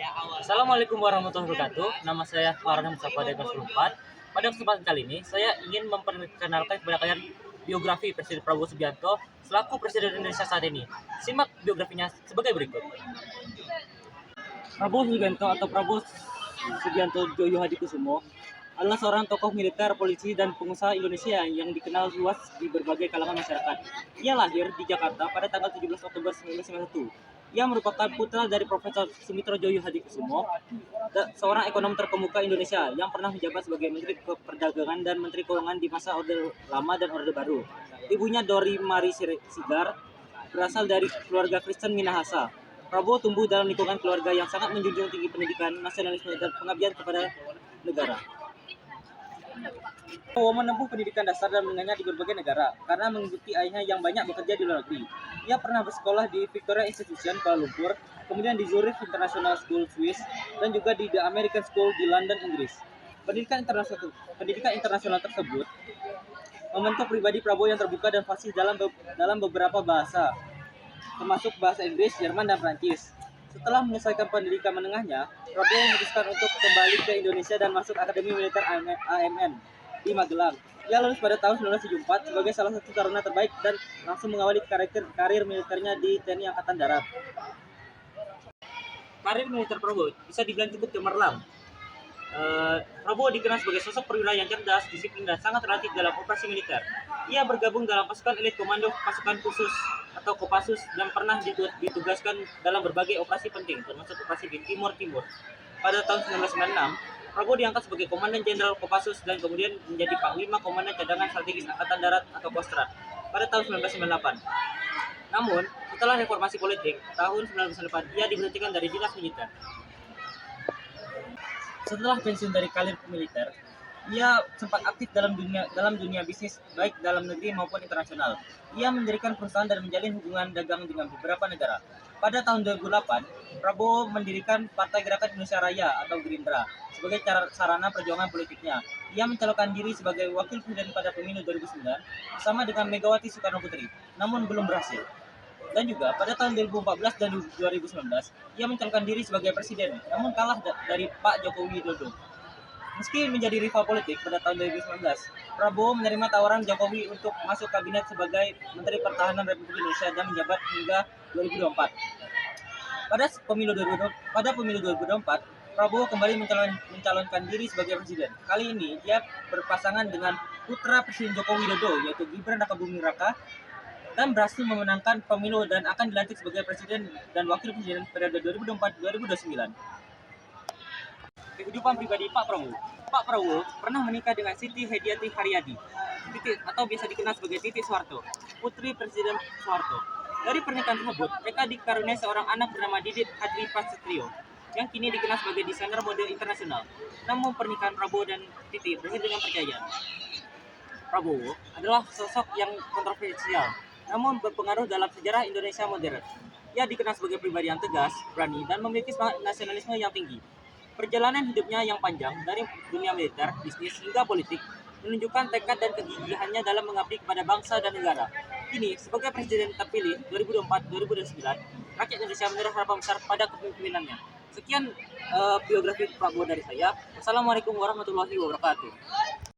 Assalamualaikum warahmatullahi wabarakatuh. Nama saya Farhan Mustafa Degas 4. Pada kesempatan kali ini, saya ingin memperkenalkan kepada kalian biografi Presiden Prabowo Subianto selaku Presiden Indonesia saat ini. Simak biografinya sebagai berikut. Prabowo Subianto atau Prabowo Subianto Joyo Hadikusumo adalah seorang tokoh militer, polisi, dan pengusaha Indonesia yang dikenal luas di berbagai kalangan masyarakat. Ia lahir di Jakarta pada tanggal 17 Oktober 1991. Ia merupakan putra dari Profesor Sumitro Joyo Hadikusumo, seorang ekonom terkemuka Indonesia yang pernah menjabat sebagai Menteri Perdagangan dan Menteri Keuangan di masa Orde Lama dan Orde Baru. Ibunya Dori Mari Sigar berasal dari keluarga Kristen Minahasa. Prabowo tumbuh dalam lingkungan keluarga yang sangat menjunjung tinggi pendidikan, nasionalisme, dan pengabdian kepada negara. Prabowo menempuh pendidikan dasar dan menengahnya di berbagai negara karena mengikuti ayahnya yang banyak bekerja di luar negeri. Ia pernah bersekolah di Victoria Institution, Kuala Lumpur, kemudian di Zurich International School, Swiss, dan juga di The American School di London, Inggris. Pendidikan internasional tersebut membentuk pribadi Prabowo yang terbuka dan fasih dalam beberapa bahasa, termasuk bahasa Inggris, Jerman, dan Prancis. Setelah menyelesaikan pendidikan menengahnya, Prabowo memutuskan untuk kembali ke Indonesia dan masuk Akademi Militer AMN di Magelang. Ia lulus pada tahun 1974 sebagai salah satu taruna terbaik dan langsung mengawali karir militernya di TNI Angkatan Darat. Karir militer Prabowo bisa dibilang cukup cemerlang. Prabowo dikenal sebagai sosok perwira yang cerdas, disiplin, dan sangat terlatih dalam operasi militer. Ia bergabung dalam pasukan elit komando pasukan khusus atau Kopassus dan pernah ditugaskan dalam berbagai operasi penting, termasuk operasi di Timur. Pada tahun 1996, Prabowo diangkat sebagai Komandan Jenderal Kopassus dan kemudian menjadi Panglima Komandan Cadangan Strategis Angkatan Darat atau Kostrad pada tahun 1998. Namun, setelah reformasi politik tahun 1998, ia diberhentikan dari dinas militer. Setelah pensiun dari karir militer, ia sempat aktif dalam dunia bisnis baik dalam negeri maupun internasional. Ia mendirikan perusahaan dan menjalin hubungan dagang dengan beberapa negara. Pada tahun 2008, Prabowo mendirikan Partai Gerakan Indonesia Raya atau Gerindra sebagai sarana perjuangan politiknya. Ia mencalonkan diri sebagai wakil presiden pada pemilu 2009 bersama dengan Megawati Soekarno Putri, namun belum berhasil. Dan juga pada tahun 2014 dan 2019, ia mencalonkan diri sebagai presiden, namun kalah dari Pak Joko Widodo. Meski menjadi rival politik pada tahun 2019, Prabowo menerima tawaran Jokowi untuk masuk kabinet sebagai Menteri Pertahanan Republik Indonesia dan menjabat hingga 2024. Pada pemilu 2024, Prabowo kembali mencalonkan diri sebagai presiden. Kali ini dia berpasangan dengan putra Presiden Joko Widodo yaitu Gibran Rakabuming Raka dan berhasil memenangkan pemilu dan akan dilantik sebagai presiden dan wakil presiden periode 2024-2029. Kehidupan pribadi Pak Prabowo. Pak Prabowo pernah menikah dengan Siti Hediati Haryadi, atau biasa dikenal sebagai Titi Soeharto, putri Presiden Soeharto. Dari pernikahan tersebut, mereka dikaruniai seorang anak bernama Didit Hadri Prasetyo, yang kini dikenal sebagai desainer mode internasional. Namun pernikahan Prabowo dan Titi berakhir dengan perceraian. Prabowo adalah sosok yang kontroversial, namun berpengaruh dalam sejarah Indonesia modern. Ia dikenal sebagai pribadi yang tegas, berani, dan memiliki semangat nasionalisme yang tinggi. Perjalanan hidupnya yang panjang dari dunia militer, bisnis, hingga politik menunjukkan tekad dan kegigihannya dalam mengabdi kepada bangsa dan negara. Kini, sebagai presiden terpilih 2024-2029, rakyat Indonesia menaruh harapan besar pada kepemimpinannya. Sekian biografi Prabowo dari saya. Wassalamualaikum warahmatullahi wabarakatuh.